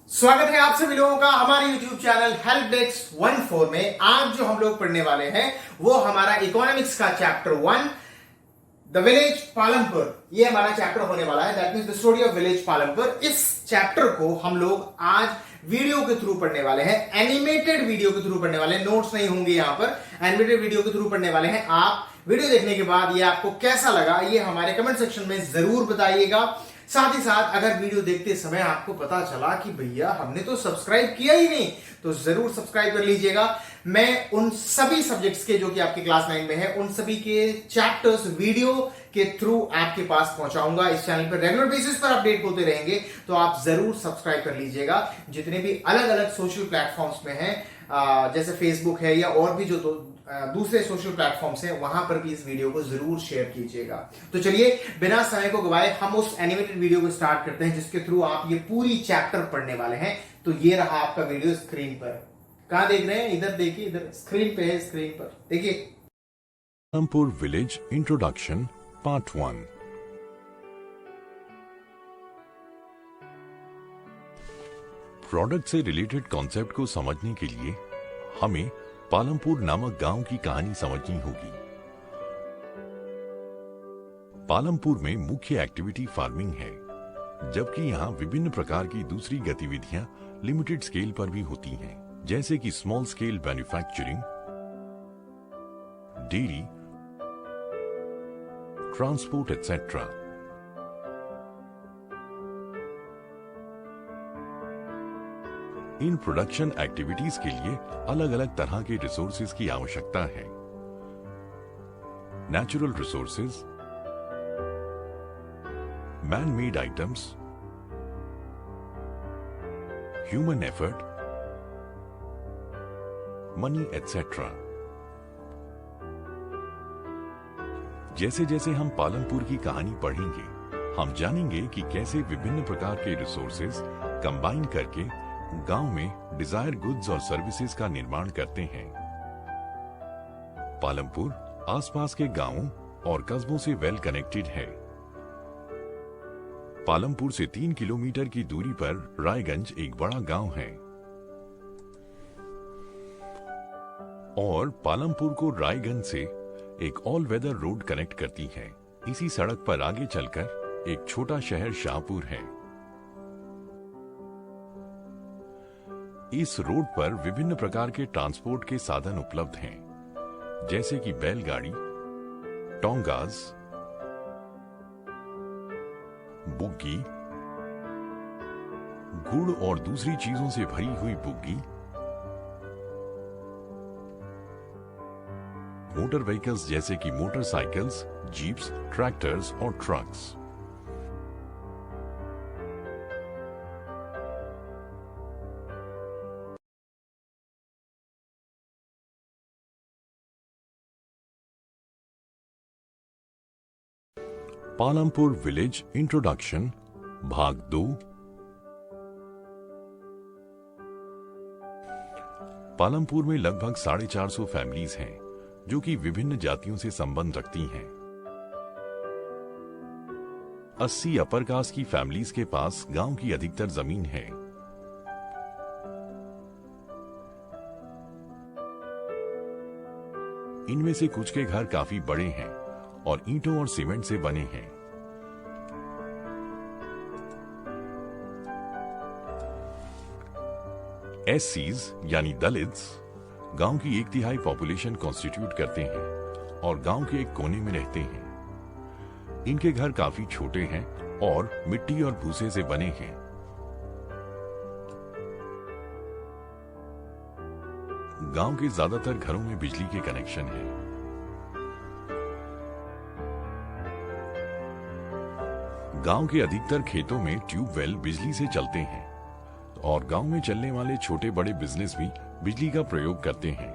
स्वागत है आप सभी लोगों का हमारे YouTube चैनल हेल्प डेस्क 14 में। आज जो हम लोग पढ़ने वाले हैं वो हमारा इकोनॉमिक्स का चैप्टर 1 द विलेज पालमपुर, ये हमारा चैप्टर होने वाला है। That means the story of village Palampur. इस चैप्टर को हम लोग आज वीडियो के थ्रू पढ़ने वाले हैं, एनिमेटेड वीडियो के थ्रू पढ़ने वाले हैं। नोट्स नहीं होंगे यहां पर, एनिमेटेड वीडियो के थ्रू पढ़ने वाले हैं। आप वीडियो देखने के बाद ये आपको कैसा लगा ये हमारे कमेंट सेक्शन में जरूर बताइएगा। साथ ही साथ अगर वीडियो देखते समय आपको पता चला कि भैया हमने तो सब्सक्राइब किया ही नहीं, तो जरूर सब्सक्राइब कर लीजिएगा। मैं उन सभी सब्जेक्ट्स के जो कि आपके क्लास 9 में है, उन सभी के चैप्टर्स वीडियो के थ्रू आपके पास पहुंचाऊंगा। इस चैनल पर रेगुलर बेसिस पर अपडेट होते रहेंगे, तो आप जरूर सब्सक्राइब कर लीजिएगा। जितने भी अलग अलग सोशल प्लेटफॉर्म्स में हैं, जैसे फेसबुक है या और भी जो दूसरे सोशल प्लेटफॉर्म्स हैं, वहां पर भी इस वीडियो को जरूर शेयर कीजिएगा। तो चलिए बिना समय को गवाए हम उस एनिमेटेड वीडियो को स्टार्ट करते हैं, जिसके थ्रू आप ये पूरी चैप्टर पढ़ने वाले हैं। तो ये रहा आपका वीडियो स्क्रीन पर। कहां देख रहे हैं? इधर देखिए, इधर स्क्रीन पे है, स्क्रीन पर देखिए। Palampur village introduction part 1। Product से रिलेटेड कॉन्सेप्ट को समझने के लिए हमें पालमपुर नामक गांव की कहानी समझनी होगी। पालमपुर में मुख्य एक्टिविटी फार्मिंग है, जबकि यहाँ विभिन्न प्रकार की दूसरी गतिविधियां लिमिटेड स्केल पर भी होती हैं, जैसे कि small scale manufacturing, dairy, transport etcetera. In production activities के लिए अलग अलग तरह के रिसोर्सेज की आवश्यकता है। Natural resources, man made items, human effort, money etcetera. जैसे जैसे हम पालमपुर की कहानी पढ़ेंगे, हम जानेंगे कि कैसे विभिन्न प्रकार के रिसोर्सेज कंबाइन करके गांव में डिजायर गुड्स और सर्विसेज का निर्माण करते हैं। पालमपुर आसपास के गांवों और कस्बों से वेल कनेक्टेड है। पालमपुर से 3 किलोमीटर की दूरी पर रायगंज एक बड़ा गांव है और पालमपुर को रायगंज से एक ऑल वेदर रोड कनेक्ट करती है। इसी सड़क पर आगे चलकर एक छोटा शहर शाहपुर है। इस रोड पर विभिन्न प्रकार के ट्रांसपोर्ट के साधन उपलब्ध हैं, जैसे कि बैलगाड़ी, टोंगाज, बुग्गी, गुड़ और दूसरी चीजों से भरी हुई बुग्गी, मोटर व्हीकल्स जैसे कि मोटरसाइकिल्स, जीप्स, ट्रैक्टर्स और ट्रक्स। पालमपुर विलेज इंट्रोडक्शन भाग 2। पालमपुर में लगभग 450 फैमिलीज हैं, जो कि विभिन्न जातियों से संबंध रखती हैं। 80 अपर कास्ट की फैमिलीज के पास गांव की अधिकतर जमीन है। इनमें से कुछ के घर काफी बड़े हैं और ईंटों और सीमेंट से बने हैं। एससीज यानी दलित्स गांव की 1/3 पॉपुलेशन कॉन्स्टिट्यूट करते हैं और गांव के एक कोने में रहते हैं। इनके घर काफी छोटे हैं और मिट्टी और भूसे से बने हैं। गांव के ज्यादातर घरों में बिजली के कनेक्शन है। गांव के अधिकतर खेतों में ट्यूबवेल बिजली से चलते हैं और गांव में चलने वाले छोटे बड़े बिजनेस भी बिजली का प्रयोग करते हैं।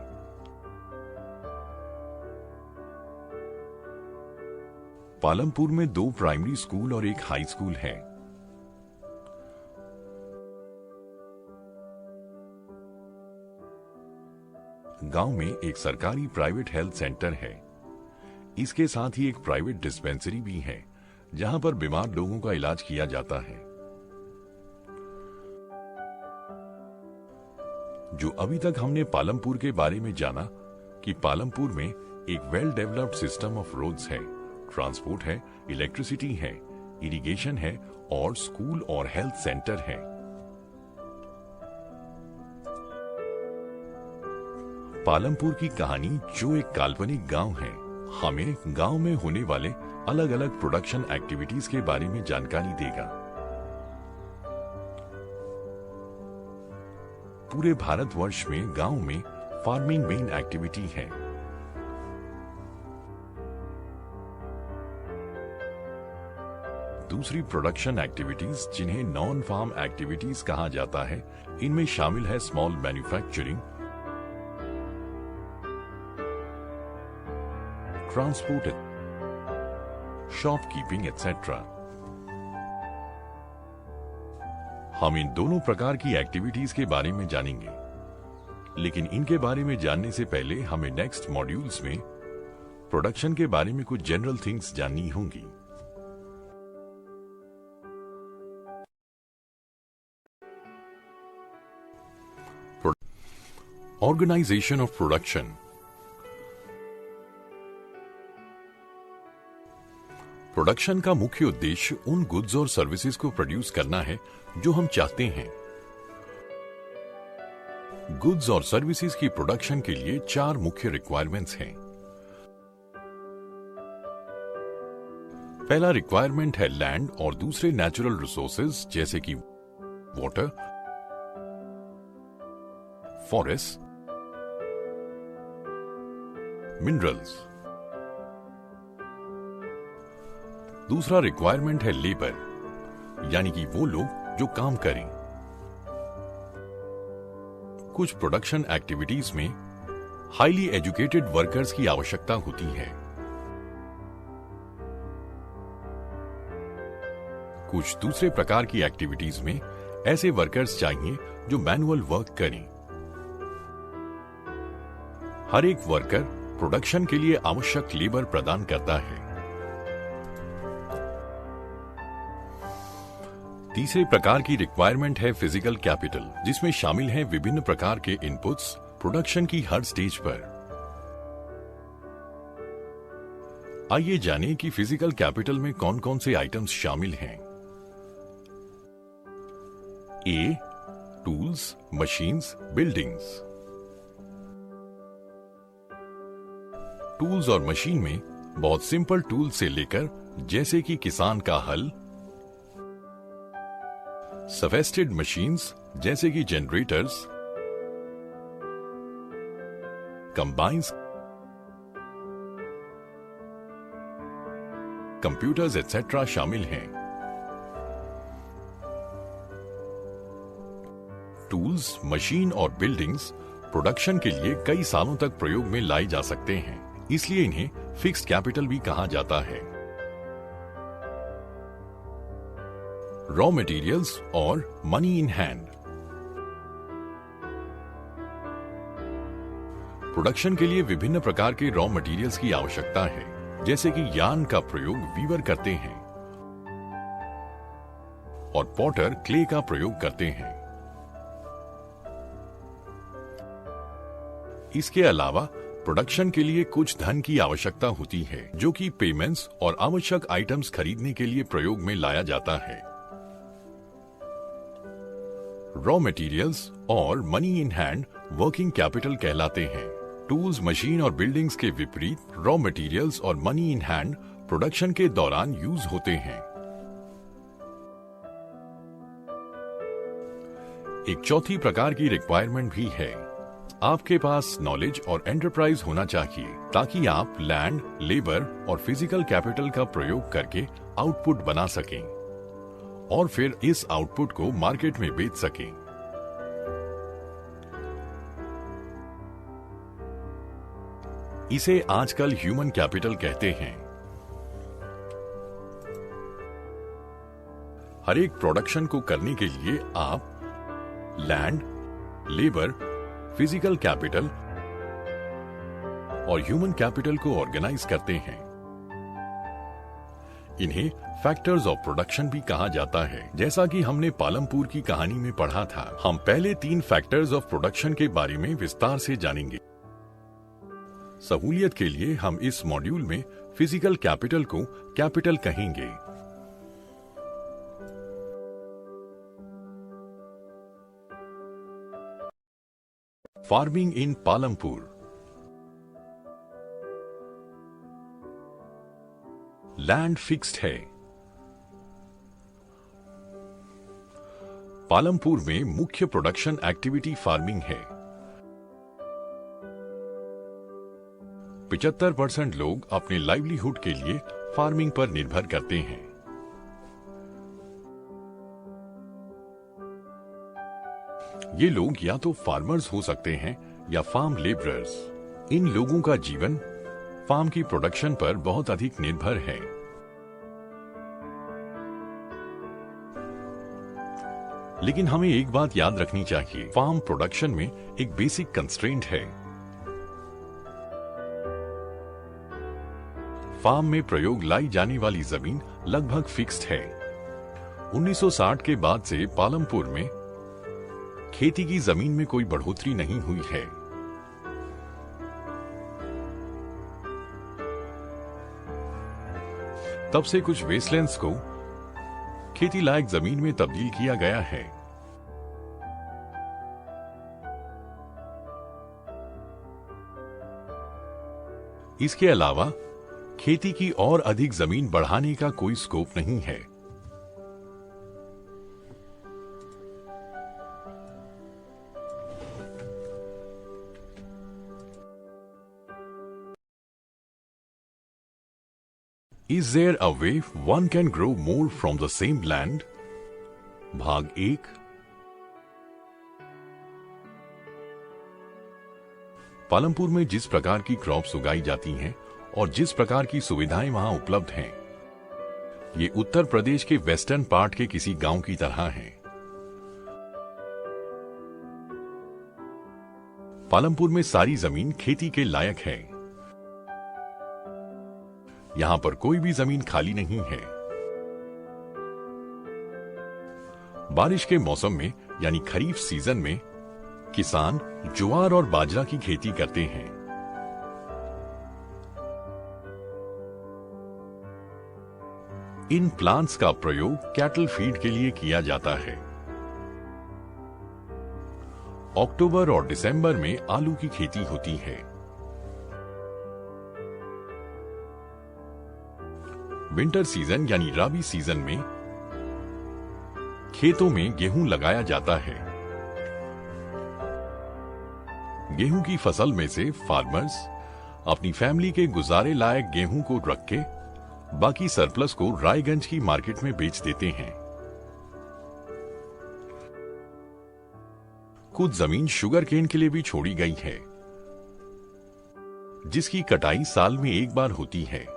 पालमपुर में 2 प्राइमरी स्कूल और एक हाई स्कूल है। गांव में एक सरकारी प्राइवेट हेल्थ सेंटर है। इसके साथ ही एक प्राइवेट डिस्पेंसरी भी है, जहां पर बीमार लोगों का इलाज किया जाता है। जो अभी तक हमने पालमपुर के बारे में जाना कि पालमपुर में एक well developed system of roads है, ट्रांसपोर्ट है, इलेक्ट्रिसिटी है, इरिगेशन है और स्कूल और हेल्थ सेंटर है। पालमपुर की कहानी जो एक काल्पनिक गांव है, हमें गांव में होने वाले अलग अलग प्रोडक्शन एक्टिविटीज के बारे में जानकारी देगा। पूरे भारतवर्ष में गांव में फार्मिंग मेन एक्टिविटी है। दूसरी प्रोडक्शन एक्टिविटीज जिन्हें नॉन फार्म एक्टिविटीज कहा जाता है, इनमें शामिल है small manufacturing, transport, shopkeeping etcetera. हम इन दोनों प्रकार की एक्टिविटीज के बारे में जानेंगे, लेकिन इनके बारे में जानने से पहले हमें नेक्स्ट मॉड्यूल्स में प्रोडक्शन के बारे में कुछ जनरल थिंग्स जाननी होंगी। Organisation of production. प्रोडक्शन का मुख्य उद्देश्य उन गुड्स और सर्विसेज को प्रोड्यूस करना है जो हम चाहते हैं। गुड्स और सर्विसेज की प्रोडक्शन के लिए 4 मुख्य रिक्वायरमेंट्स हैं। पहला रिक्वायरमेंट है लैंड और दूसरे नेचुरल रिसोर्सेज जैसे कि वाटर, फॉरेस्ट, मिनरल्स। दूसरा रिक्वायरमेंट है लेबर, यानी कि वो लोग जो काम करें। कुछ प्रोडक्शन एक्टिविटीज में हाईली एजुकेटेड वर्कर्स की आवश्यकता होती है। कुछ दूसरे प्रकार की एक्टिविटीज में ऐसे वर्कर्स चाहिए जो मैनुअल वर्क करें। हर एक वर्कर प्रोडक्शन के लिए आवश्यक लेबर प्रदान करता है। तीसरे प्रकार की रिक्वायरमेंट है फिजिकल कैपिटल, जिसमें शामिल हैं विभिन्न प्रकार के इनपुट्स प्रोडक्शन की हर स्टेज पर। आइए जानें कि फिजिकल कैपिटल में कौन कौन से आइटम्स शामिल हैं। ए, टूल्स, मशीन्स, बिल्डिंग्स। टूल्स और मशीन में बहुत सिंपल टूल से लेकर जैसे कि किसान का हल, सोफिस्टिकेटेड मशीन्स जैसे कि जनरेटर्स, कंबाइंस, कंप्यूटर्स एटसेट्रा शामिल हैं। टूल्स, मशीन और बिल्डिंग्स प्रोडक्शन के लिए कई सालों तक प्रयोग में लाई जा सकते हैं, इसलिए इन्हें फिक्स्ड कैपिटल भी कहा जाता है। रॉ मटेरियल्स और मनी इन हैंड। प्रोडक्शन के लिए विभिन्न प्रकार के रॉ मटेरियल्स की आवश्यकता है, जैसे कि यार्न का प्रयोग वीवर करते हैं और पॉटर क्ले का प्रयोग करते हैं। इसके अलावा प्रोडक्शन के लिए कुछ धन की आवश्यकता होती है, जो कि पेमेंट्स और आवश्यक आइटम्स खरीदने के लिए प्रयोग में लाया जाता है। रॉ मटेरियल्स और money in hand working capital कहलाते हैं। टूल्स, मशीन और बिल्डिंग्स के विपरीत रॉ मटेरियल्स और मनी इन हैंड प्रोडक्शन के दौरान यूज होते हैं। एक चौथी प्रकार की रिक्वायरमेंट भी है। आपके पास नॉलेज और एंटरप्राइज होना चाहिए ताकि आप लैंड, लेबर और फिजिकल कैपिटल का प्रयोग करके आउटपुट बना सकें और फिर इस आउटपुट को मार्केट में बेच सकें। इसे आजकल ह्यूमन कैपिटल कहते हैं। हर एक प्रोडक्शन को करने के लिए आप लैंड, लेबर, फिजिकल कैपिटल और ह्यूमन कैपिटल को ऑर्गेनाइज करते हैं। इन्हें फैक्टर्स ऑफ प्रोडक्शन भी कहा जाता है। जैसा कि हमने पालमपुर की कहानी में पढ़ा था, हम पहले 3 फैक्टर्स ऑफ प्रोडक्शन के बारे में विस्तार से जानेंगे। सहूलियत के लिए हम इस मॉड्यूल में फिजिकल कैपिटल को कैपिटल कहेंगे। Farming in Palampur. Land fixed है। पालमपुर में मुख्य प्रोडक्शन एक्टिविटी फार्मिंग है। 75% लोग अपने लाइवलीहुड के लिए फार्मिंग पर निर्भर करते हैं। ये लोग या तो फार्मर्स हो सकते हैं या फार्म लेबरर्स। इन लोगों का जीवन फार्म की प्रोडक्शन पर बहुत अधिक निर्भर है। लेकिन हमें एक बात याद रखनी चाहिए, फार्म प्रोडक्शन में एक बेसिक कंस्ट्रेंट है। फार्म में प्रयोग लाई जाने वाली जमीन लगभग फिक्स्ड है। 1960 के बाद से पालमपुर में खेती की जमीन में कोई बढ़ोतरी नहीं हुई है। तब से कुछ वेस्टलैंड्स को खेती लायक जमीन में तब्दील किया गया है। इसके अलावा खेती की और अधिक जमीन बढ़ाने का कोई स्कोप नहीं है। Is there a way one can grow more from the same land? भाग 1। पालमपुर में जिस प्रकार की क्रॉप्स उगाई जाती हैं और जिस प्रकार की सुविधाएं वहां उपलब्ध हैं, ये उत्तर प्रदेश के वेस्टर्न पार्ट के किसी गांव की तरह हैं। पालमपुर में सारी जमीन खेती के लायक है। यहां पर कोई भी जमीन खाली नहीं है। बारिश के मौसम में यानी खरीफ सीजन में किसान ज्वार और बाजरा की खेती करते हैं। इन प्लांट्स का प्रयोग कैटल फीड के लिए किया जाता है। अक्टूबर और दिसंबर में आलू की खेती होती है। विंटर सीजन यानी राबी सीजन में खेतों में गेहूं लगाया जाता है। गेहूं की फसल में से फार्मर्स अपनी फैमिली के गुजारे लायक गेहूं को रख के बाकी सरप्लस को रायगंज की मार्केट में बेच देते हैं। कुछ जमीन शुगर केन के लिए भी छोड़ी गई है, जिसकी कटाई साल में एक बार होती है।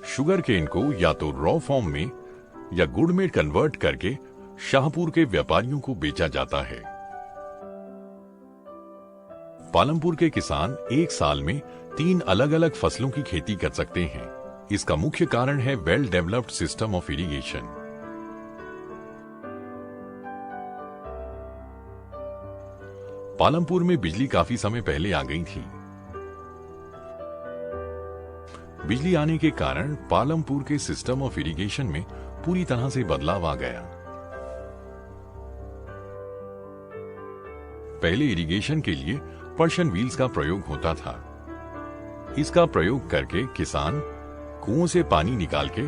शुगर केन को या तो रॉ फॉर्म में या गुड़ में कन्वर्ट करके शाहपुर के व्यापारियों को बेचा जाता है। पालमपुर के किसान एक साल में 3 अलग अलग फसलों की खेती कर सकते हैं। इसका मुख्य कारण है well developed system of irrigation. Palampur में बिजली काफी समय पहले आ गई थी। बिजली आने के कारण पालमपुर के सिस्टम ऑफ इरिगेशन में पूरी तरह से बदलाव आ गया। पहले इरिगेशन के लिए पर्शन व्हील्स का प्रयोग होता था। इसका प्रयोग करके किसान कुओं से पानी निकाल के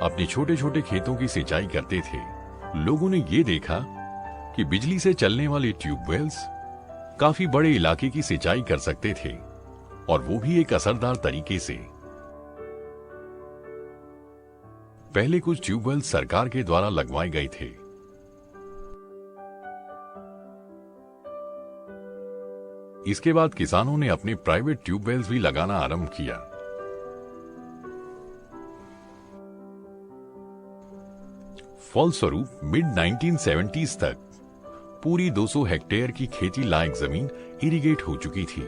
अपने छोटे छोटे खेतों की सिंचाई करते थे। लोगों ने ये देखा कि बिजली से चलने वाले ट्यूबवेल्स काफी बड़े इलाके की सिंचाई कर सकते थे, और वो भी एक असरदार तरीके से। पहले कुछ ट्यूबवेल सरकार के द्वारा लगवाए गए थे। इसके बाद किसानों ने अपने प्राइवेट ट्यूबवेल्स भी लगाना आरंभ किया। फलस्वरूप मिड 1970s तक पूरी 200 हेक्टेयर की खेती लायक जमीन इरिगेट हो चुकी थी।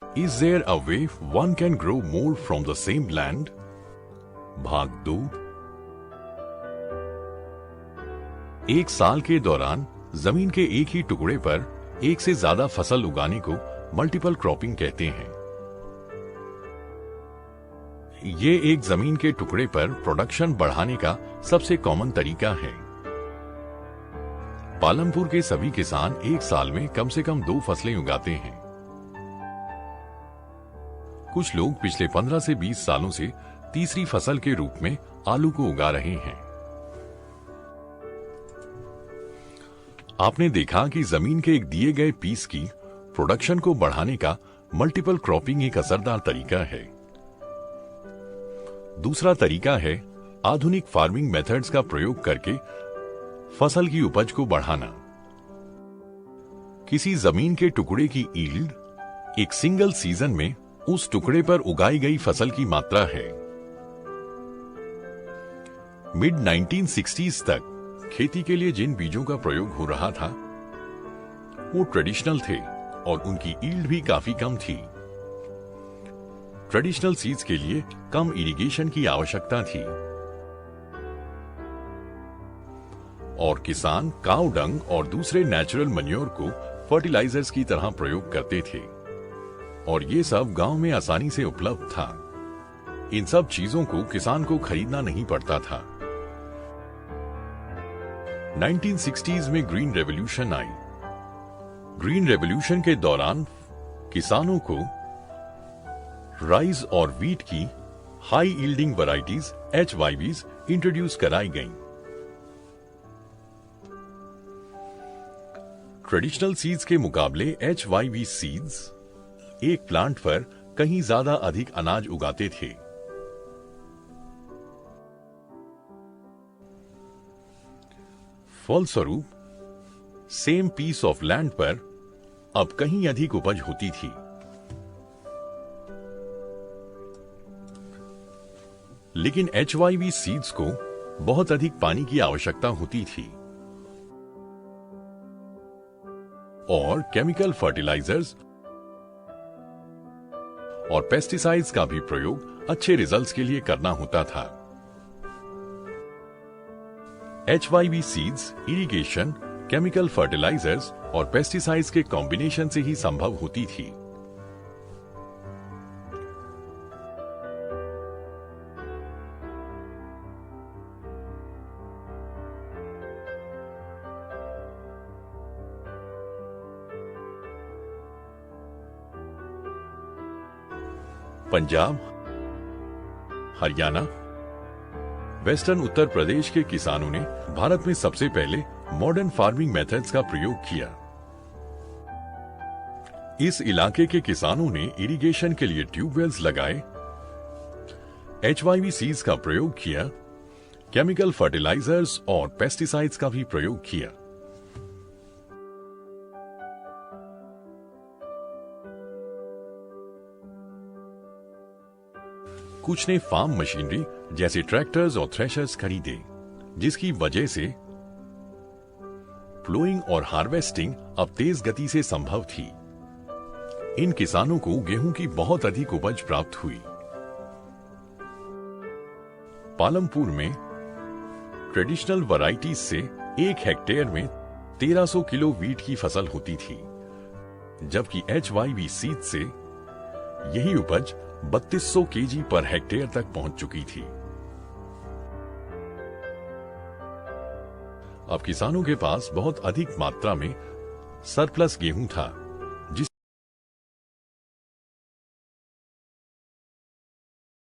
Is there a way one can grow more from the same land? भाग 2। एक साल के दौरान जमीन के एक ही टुकड़े पर एक से ज्यादा फसल उगाने को मल्टीपल क्रॉपिंग कहते हैं। ये एक जमीन के टुकड़े पर प्रोडक्शन बढ़ाने का सबसे कॉमन तरीका है। पालमपुर के सभी किसान एक साल में कम से कम 2 फसलें उगाते हैं। कुछ लोग पिछले 15 से 20 सालों से तीसरी फसल के रूप में आलू को उगा रहे हैं। आपने देखा कि जमीन के एक दिए गए पीस की प्रोडक्शन को बढ़ाने का मल्टीपल क्रॉपिंग एक असरदार तरीका है। दूसरा तरीका है आधुनिक फार्मिंग मेथड्स का प्रयोग करके फसल की उपज को बढ़ाना। किसी जमीन के टुकड़े की यील्ड एक सिंगल सीजन में उस टुकड़े पर उगाई गई फसल की मात्रा है। मिड 1960s तक खेती के लिए जिन बीजों का प्रयोग हो रहा था वो ट्रेडिशनल थे और उनकी यील्ड भी काफी कम थी। ट्रेडिशनल सीड्स के लिए कम इरिगेशन की आवश्यकता थी और किसान काऊ डंग और दूसरे नेचुरल मैन्योर को फर्टिलाइजर्स की तरह प्रयोग करते थे और ये सब गांव में आसानी से उपलब्ध था। इन सब चीजों को किसान को खरीदना नहीं पड़ता था। 1960s में ग्रीन रेवोल्यूशन आई। ग्रीन रेवोल्यूशन के दौरान किसानों को राइस और वीट की high yielding varieties HYVs introduce कराई गईं। ट्रेडिशनल सीड्स के मुकाबले HYV सीड्स एक प्लांट पर कहीं ज्यादा अधिक अनाज उगाते थे। फलस्वरूप सेम पीस ऑफ लैंड पर अब कहीं अधिक उपज होती थी। लेकिन HYV सीड्स को बहुत अधिक पानी की आवश्यकता होती थी और केमिकल फर्टिलाइजर्स और पेस्टिसाइड्स का भी प्रयोग अच्छे रिजल्ट्स के लिए करना होता था। HYV seeds irrigation, chemical fertilisers और पेस्टिसाइड्स के कॉम्बिनेशन से ही संभव होती थी। पंजाब, हरियाणा, वेस्टर्न उत्तर प्रदेश के किसानों ने भारत में सबसे पहले मॉडर्न फार्मिंग मेथड्स का प्रयोग किया। इस इलाके के किसानों ने इरिगेशन के लिए ट्यूबवेल्स लगाए, HYV सीड्स का प्रयोग किया, केमिकल फर्टिलाइजर्स और पेस्टिसाइड्स का भी प्रयोग किया। कुछ ने फार्म मशीनरी जैसे ट्रैक्टर्स और थ्रेशर्स खरीदे, जिसकी वजह से प्लोइंग और हार्वेस्टिंग अब तेज गति से संभव थी। इन किसानों को गेहूं की बहुत अधिक उपज प्राप्त हुई। पालमपुर में ट्रेडिशनल वैरायटीज से 1 हेक्टेयर में 1300 किलो वीट की फसल होती थी, जबकि HYV सीड से यही उपज 3200 केजी पर हेक्टेयर तक पहुंच चुकी थी। अब किसानों के पास बहुत अधिक मात्रा में सरप्लस गेहूं था।